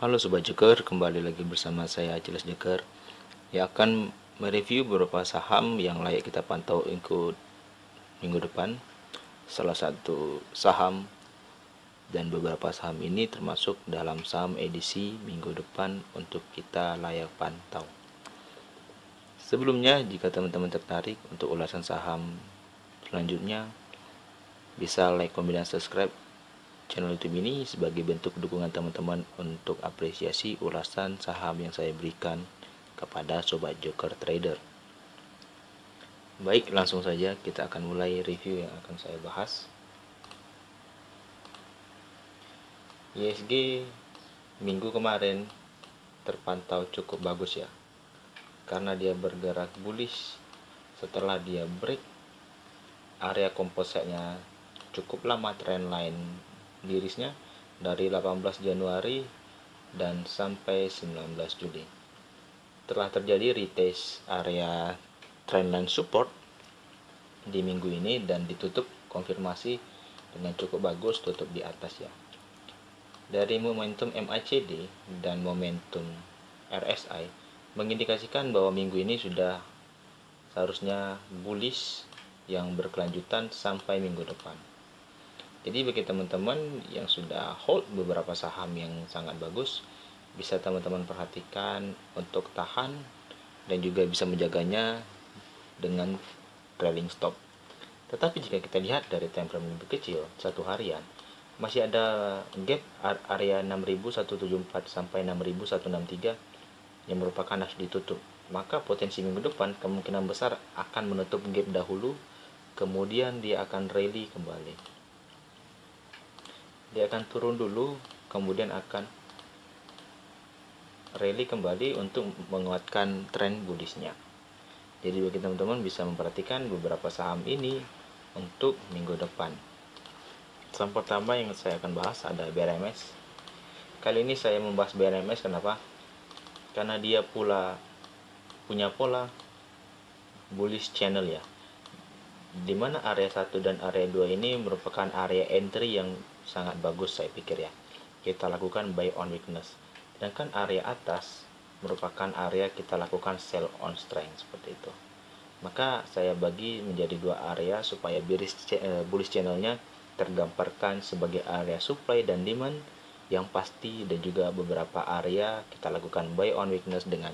Halo Sobat Joker, kembali lagi bersama saya Acilas Joker yang akan mereview beberapa saham yang layak kita pantau ikut minggu depan. Salah satu saham dan beberapa saham ini termasuk dalam saham edisi minggu depan untuk kita layak pantau. Sebelumnya, jika teman-teman tertarik untuk ulasan saham selanjutnya, bisa like, komen, dan subscribe channel YouTube ini sebagai bentuk dukungan teman-teman untuk apresiasi ulasan saham yang saya berikan kepada Sobat Joker Trader. Baik, langsung saja kita akan mulai review yang akan saya bahas. ISG minggu kemarin terpantau cukup bagus ya, karena dia bergerak bullish setelah dia break area kompositnya cukup lama trendline birisnya dari 18 Januari dan sampai 19 Juli. Telah terjadi retest area trendline support di minggu ini dan ditutup konfirmasi dengan cukup bagus, tutup di atas ya. Dari momentum MACD dan momentum RSI mengindikasikan bahwa minggu ini sudah seharusnya bullish yang berkelanjutan sampai minggu depan. Jadi bagi teman-teman yang sudah hold beberapa saham yang sangat bagus, bisa teman-teman perhatikan untuk tahan dan juga bisa menjaganya dengan trailing stop. Tetapi jika kita lihat dari time frame lebih kecil, satu harian, masih ada gap area 6174 sampai 6163 yang merupakan harus ditutup. Maka potensi minggu depan kemungkinan besar akan menutup gap dahulu, kemudian dia akan rally kembali. Dia akan turun dulu, kemudian akan rally kembali untuk menguatkan tren bullishnya. Jadi bagi teman-teman bisa memperhatikan beberapa saham ini untuk minggu depan. Saham pertama yang saya akan bahas ada BRMS. Kali ini saya membahas BRMS kenapa? Karena dia punya pola bullish channel ya, dimana area 1 dan area 2 ini merupakan area entry yang sangat bagus saya pikir ya. Kita lakukan buy on weakness. Sedangkan area atas merupakan area kita lakukan sell on strength seperti itu. Maka saya bagi menjadi dua area supaya bullish channelnya tergambarkan sebagai area supply dan demand yang pasti, dan juga beberapa area kita lakukan buy on weakness dengan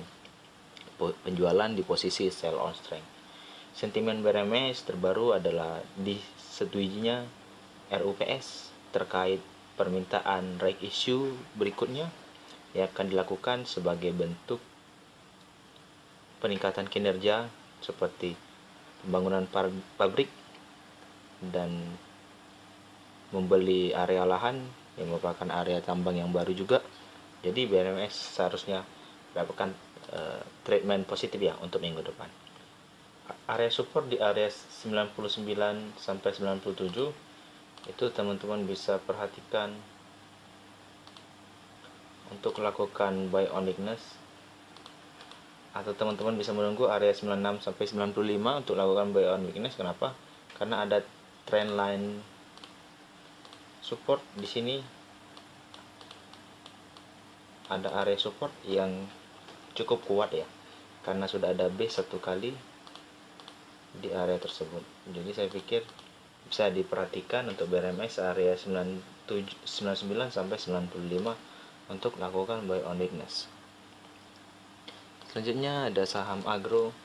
penjualan di posisi sell on strength. Sentimen BRMS terbaru adalah disetujuinya RUPS terkait permintaan right issue berikutnya yang akan dilakukan sebagai bentuk peningkatan kinerja seperti pembangunan pabrik dan membeli area lahan yang merupakan area tambang yang baru juga. Jadi BRMS seharusnya mendapatkan treatment positif ya untuk minggu depan. Area support di area 99 sampai 97 itu teman-teman bisa perhatikan untuk melakukan buy on weakness, atau teman-teman bisa menunggu area 96 sampai 95 untuk lakukan buy on weakness. Kenapa? Karena ada trend line support di sini, ada area support yang cukup kuat ya, karena sudah ada base satu kali di area tersebut. Jadi saya pikir bisa diperhatikan untuk BRMS area 99 sampai 95 untuk lakukan buy on weakness. Selanjutnya ada saham agro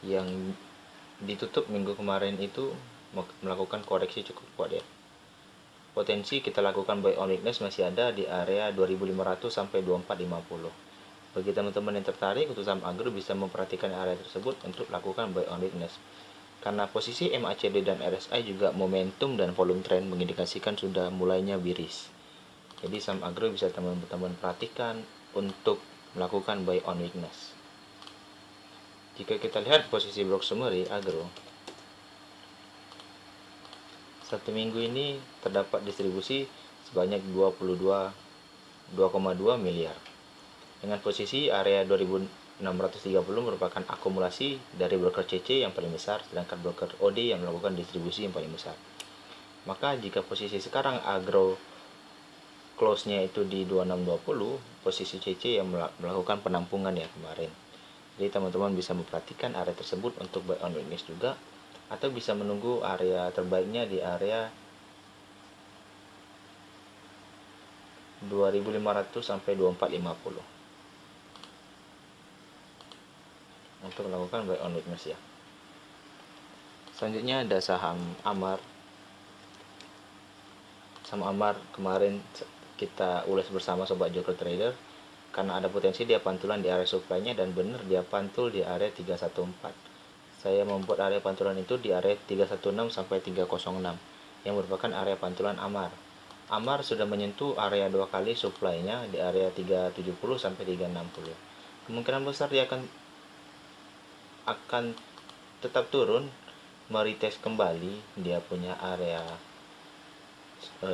yang ditutup minggu kemarin itu melakukan koreksi cukup kuat ya. Potensi kita lakukan buy on weakness masih ada di area 2500 sampai 2450. Bagi teman-teman yang tertarik untuk saham agro bisa memperhatikan area tersebut untuk lakukan buy on weakness. Karena posisi MACD dan RSI juga momentum dan volume trend mengindikasikan sudah mulainya bearish. Jadi saham agro bisa teman-teman perhatikan untuk melakukan buy on weakness. Jika kita lihat posisi block summary agro, satu minggu ini terdapat distribusi sebanyak 2,2 miliar. Dengan posisi area 2630 merupakan akumulasi dari broker CC yang paling besar, sedangkan broker OD yang melakukan distribusi yang paling besar. Maka jika posisi sekarang agro close-nya itu di 2620, posisi CC yang melakukan penampungan ya kemarin. Jadi teman-teman bisa memperhatikan area tersebut untuk buy on weakness juga, atau bisa menunggu area terbaiknya di area 2500 sampai 2450 untuk melakukan buy on weakness ya. Selanjutnya ada saham Amar. Saham Amar kemarin kita ulas bersama sobat Joker Trader karena ada potensi dia pantulan di area supply-nya, dan benar dia pantul di area 314. Saya membuat area pantulan itu di area 316 sampai 306 yang merupakan area pantulan Amar. Amar sudah menyentuh area 2 kali supply-nya di area 370 sampai 360. Kemungkinan besar dia akan tetap turun, meretest kembali dia punya area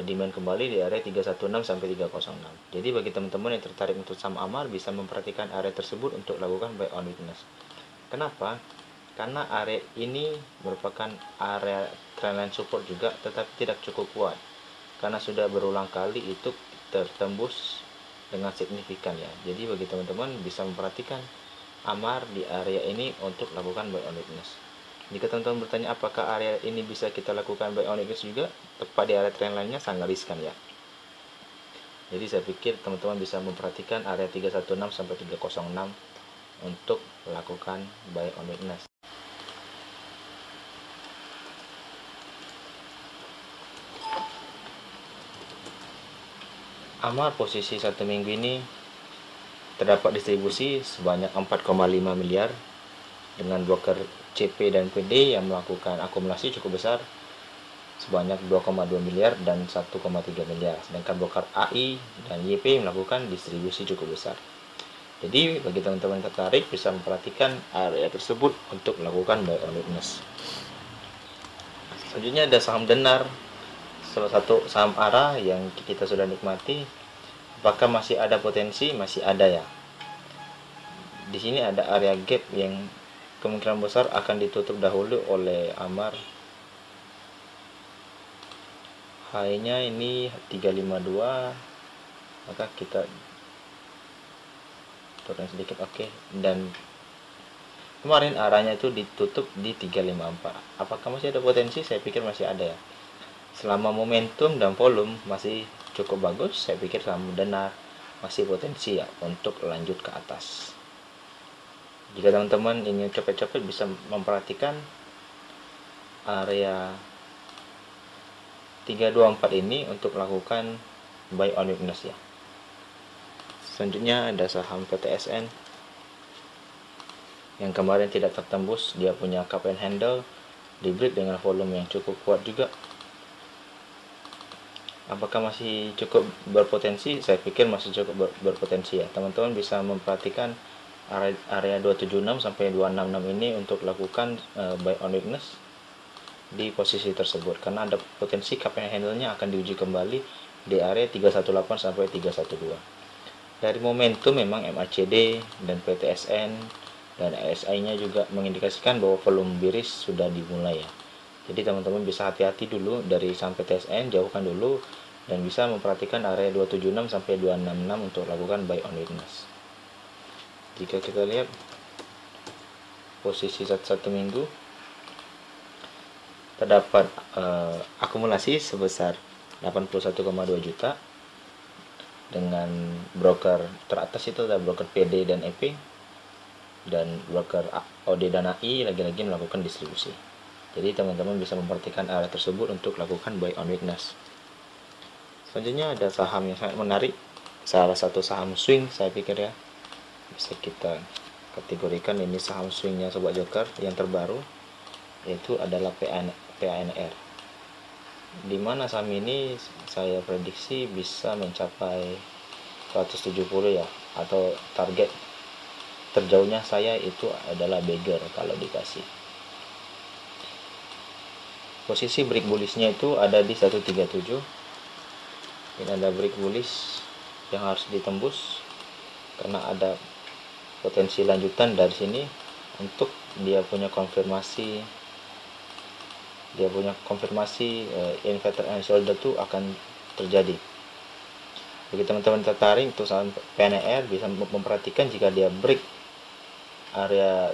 demand kembali di area 316 sampai 306. Jadi bagi teman-teman yang tertarik untuk saham Amar bisa memperhatikan area tersebut untuk lakukan buy on weakness. Kenapa? Karena area ini merupakan area trendline support juga, tetapi tidak cukup kuat karena sudah berulang kali itu tertembus dengan signifikan ya. Jadi bagi teman-teman bisa memperhatikan Amar di area ini untuk lakukan buy on weakness. Jika teman-teman bertanya apakah area ini bisa kita lakukan buy on weakness juga, tepat di area trend line-nya sangat riskan ya. Jadi saya pikir teman-teman bisa memperhatikan area 316 sampai 306 untuk lakukan buy on weakness. Amar posisi 1 minggu ini terdapat distribusi sebanyak 4,5 miliar dengan broker CP dan PD yang melakukan akumulasi cukup besar sebanyak 2,2 miliar dan 1,3 miliar, sedangkan broker AI dan YP melakukan distribusi cukup besar. Jadi bagi teman-teman tertarik bisa memperhatikan area tersebut untuk melakukan buy on weakness. Selanjutnya ada saham Denar, salah satu saham ARA yang kita sudah nikmati. Apakah masih ada potensi? Masih ada ya. Di sini ada area gap yang kemungkinan besar akan ditutup dahulu oleh Amar. High-nya ini 352, maka kita turun sedikit, oke. Dan kemarin arahnya itu ditutup di 354. Apakah masih ada potensi? Saya pikir masih ada ya. Selama momentum dan volume masih cukup bagus, saya pikir saham Denar masih potensi ya untuk lanjut ke atas. Jika teman-teman ingin cepet-cepet bisa memperhatikan area 324 ini untuk melakukan buy on weakness ya. Selanjutnya ada saham PTSN yang kemarin tidak tertembus, dia punya cup and handle, di break dengan volume yang cukup kuat juga. Apakah masih cukup berpotensi? Saya pikir masih cukup berpotensi ya. Teman-teman bisa memperhatikan area 276 sampai 266 ini untuk lakukan buy on weakness di posisi tersebut, karena ada potensi cup and handle-nya akan diuji kembali di area 318 sampai 312. Dari momentum memang MACD dan PTSN dan RSI-nya juga mengindikasikan bahwa volume bearish sudah dimulai ya. Jadi teman-teman bisa hati-hati dulu dari sampai TSN, jauhkan dulu, dan bisa memperhatikan area 276 sampai 266 untuk lakukan buy on weakness. Jika kita lihat posisi satu minggu terdapat akumulasi sebesar 81,2 juta dengan broker teratas itu ada broker PD dan EP, dan broker OD dan AI lagi-lagi melakukan distribusi. Jadi teman-teman bisa memperhatikan area tersebut untuk lakukan buy on weakness. Selanjutnya ada saham yang sangat menarik, salah satu saham swing saya pikir ya, bisa kita kategorikan ini saham swingnya Sobat Joker yang terbaru, yaitu adalah PANR, dimana saham ini saya prediksi bisa mencapai 170 ya, atau target terjauhnya saya itu adalah beggar kalau dikasih. Posisi break bullishnya itu ada di 137. Ini ada break bullish yang harus ditembus karena ada potensi lanjutan dari sini untuk dia punya konfirmasi inverted and shoulder itu akan terjadi. Bagi teman-teman tertarik untuk saham PNR, bisa memperhatikan jika dia break area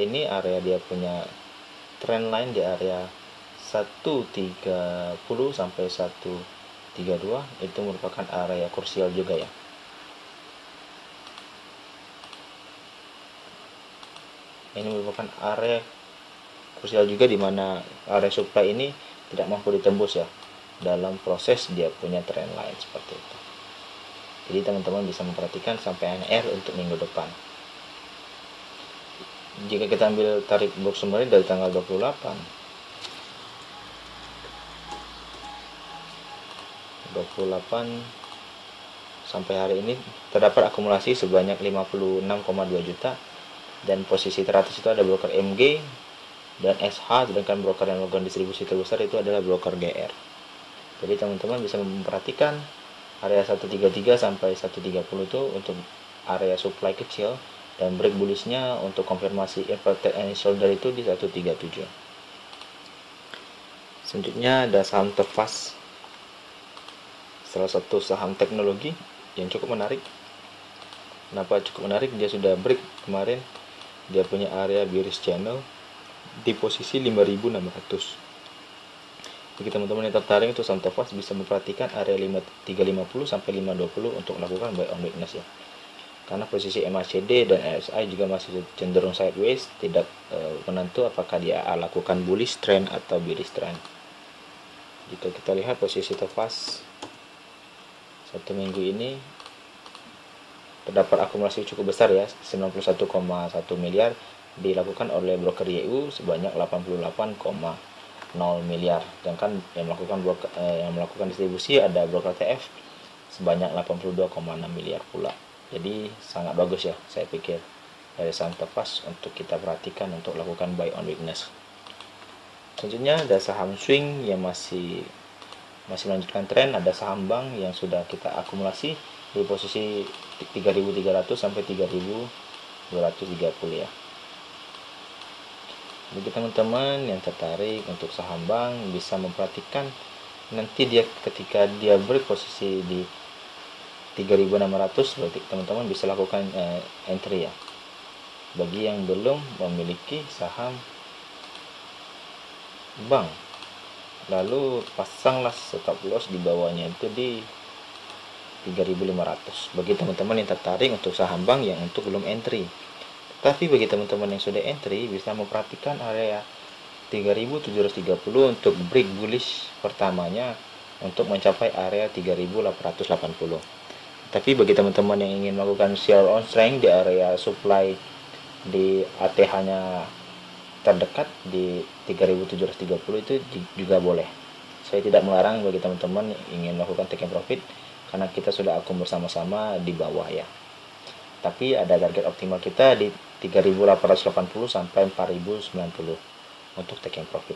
ini, area dia punya trend line di area 130 sampai 132, itu merupakan area krusial juga ya. Ini merupakan area krusial juga, di mana area supply ini tidak mampu ditembus ya dalam proses dia punya trend line seperti itu. Jadi teman-teman bisa memperhatikan sampai NR untuk minggu depan. Jika kita ambil tarik box summary dari tanggal 28 sampai hari ini, terdapat akumulasi sebanyak 56,2 juta, dan posisi teratas itu ada broker MG dan SH, sedangkan broker yang melakukan distribusi terbesar itu adalah broker GR. Jadi teman-teman bisa memperhatikan area 133 sampai 130 itu untuk area supply kecil, dan break bullishnya untuk konfirmasi inverted and shoulder itu di 137. Selanjutnya ada saham Tefas, salah satu saham teknologi yang cukup menarik. Kenapa cukup menarik? Dia sudah break kemarin, dia punya area bearish channel di posisi 5.600. Bagi teman-teman yang tertarik untuk saham Tefas, bisa memperhatikan area 350 sampai 520 untuk melakukan buy on weakness ya. Karena posisi MACD dan RSI juga masih cenderung sideways, tidak menentu apakah dia lakukan bullish trend atau bearish trend. Jika kita lihat posisi Tefas satu minggu ini, terdapat akumulasi cukup besar ya, 91,1 miliar dilakukan oleh broker YU sebanyak 88,0 miliar. Sedangkan yang melakukan distribusi ada broker TF sebanyak 82,6 miliar pula. Jadi sangat bagus ya, saya pikir, dari saham Tefas untuk kita perhatikan untuk lakukan buy on weakness. Selanjutnya ada saham swing yang masih melanjutkan tren. Ada saham bank yang sudah kita akumulasi di posisi 3.300 sampai 3.230 ya. Bagi teman-teman yang tertarik untuk saham bank, bisa memperhatikan nanti ketika dia break posisi di 3.600, berarti teman-teman bisa lakukan entry ya. Bagi yang belum memiliki saham bank, lalu pasanglah stop loss di bawahnya itu di 3.500. Bagi teman-teman yang tertarik untuk saham bank yang untuk belum entry. Tapi bagi teman-teman yang sudah entry, bisa memperhatikan area 3.730 untuk break bullish pertamanya untuk mencapai area 3.880. Tapi bagi teman-teman yang ingin melakukan sell on strength di area supply di ATH-nya terdekat di 3.730 itu juga boleh. Saya tidak melarang bagi teman-teman yang ingin melakukan taking profit, karena kita sudah akum bersama-sama di bawah ya. Tapi ada target optimal kita di 3.880 sampai 4.090 untuk taking profit.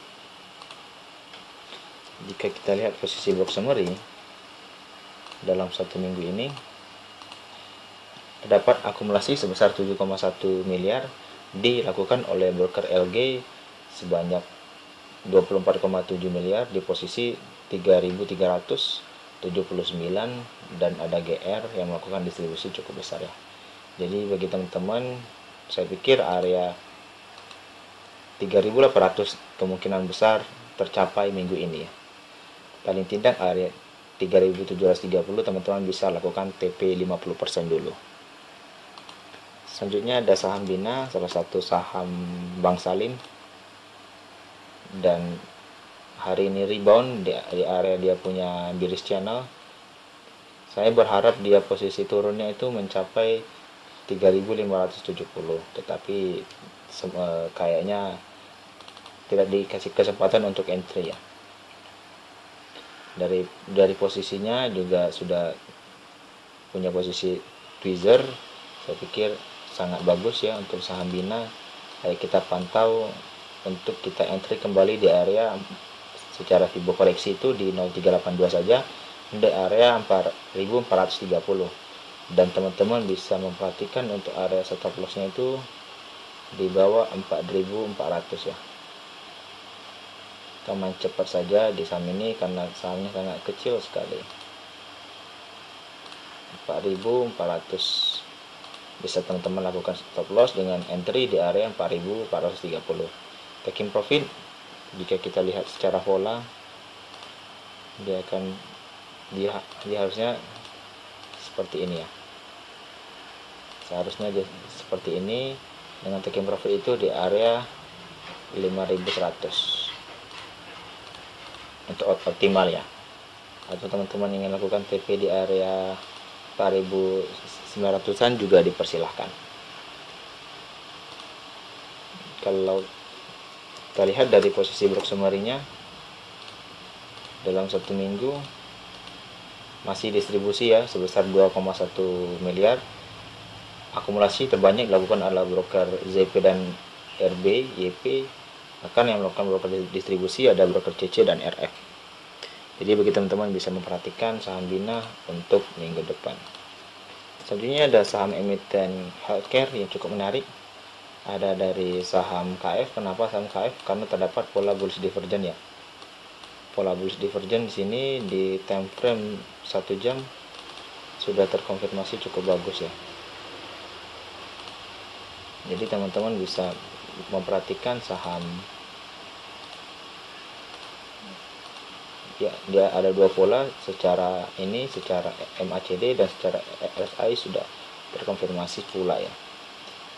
Jika kita lihat posisi box summary dalam satu minggu ini, terdapat akumulasi sebesar 7,1 miliar dilakukan oleh broker LG sebanyak 24,7 miliar di posisi 3.379, dan ada GR yang melakukan distribusi cukup besar ya. Jadi bagi teman-teman, saya pikir area 3.800 kemungkinan besar tercapai minggu ini ya. Paling tidak area 3.730 teman-teman bisa lakukan TP 50% dulu. Selanjutnya ada saham Bina, salah satu saham Bank Salim, dan hari ini rebound di area dia punya bearish channel. Saya berharap dia posisi turunnya itu mencapai 3.570, tetapi kayaknya tidak dikasih kesempatan untuk entry ya. Dari posisinya juga sudah punya posisi tweezer, saya pikir sangat bagus ya untuk saham Bina. Kita pantau untuk kita entry kembali di area secara Fibo koreksi itu di 0382 saja, di area 4.430, dan teman-teman bisa memperhatikan untuk area stop lossnya itu di bawah 4.400 ya. Kita main cepat saja di saham ini karena sahamnya sangat kecil sekali. 4.400. Bisa teman-teman lakukan stop loss dengan entry di area 4.430. Taking profit, jika kita lihat secara pola, dia harusnya seperti ini ya. Seharusnya dia seperti ini, dengan taking profit itu di area 5.100 untuk optimal ya. Atau teman-teman ingin lakukan TP di area 4.900-an juga dipersilahkan. Kalau kita lihat dari posisi block summary-nya, dalam 1 minggu masih distribusi ya sebesar 2,1 miliar. Akumulasi terbanyak dilakukan adalah broker ZP dan RB, YP. Bahkan yang melakukan broker distribusi ada broker CC dan RF. Jadi bagi teman-teman bisa memperhatikan saham Bina untuk minggu depan. Selanjutnya ada saham emiten healthcare yang cukup menarik. Ada dari saham KF. Kenapa saham KF? Karena terdapat pola bullish divergence ya. Pola bullish divergence di sini di time frame 1 jam sudah terkonfirmasi cukup bagus ya. Jadi teman-teman bisa memperhatikan saham ya, dia ada dua pola, secara MACD dan secara RSI sudah terkonfirmasi pula ya.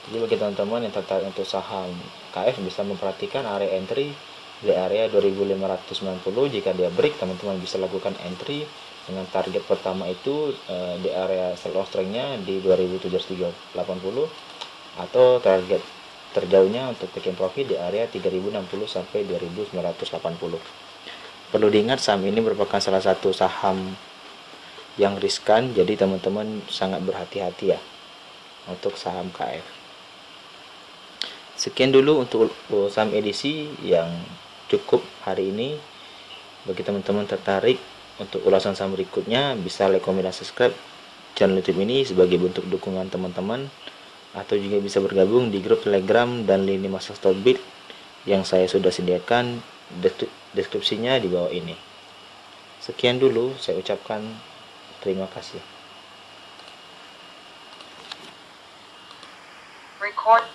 Jadi bagi teman-teman yang tertarik untuk saham KF bisa memperhatikan area entry di area 2.590. Jika dia break, teman-teman bisa lakukan entry dengan target pertama itu di area sell off strength-nya di 2.780, atau target terjauhnya untuk taking profit di area 3.060 sampai 2.980. Perlu diingat saham ini merupakan salah satu saham yang riskan, jadi teman-teman sangat berhati-hati ya untuk saham KF. Sekian dulu untuk saham edisi yang cukup hari ini. Bagi teman-teman tertarik untuk ulasan saham berikutnya, bisa like, komen, dan subscribe channel YouTube ini sebagai bentuk dukungan teman-teman, atau juga bisa bergabung di grup Telegram dan lini masa Stockbit yang saya sudah sediakan, deskripsinya di bawah ini. Sekian dulu, saya ucapkan terima kasih. Record.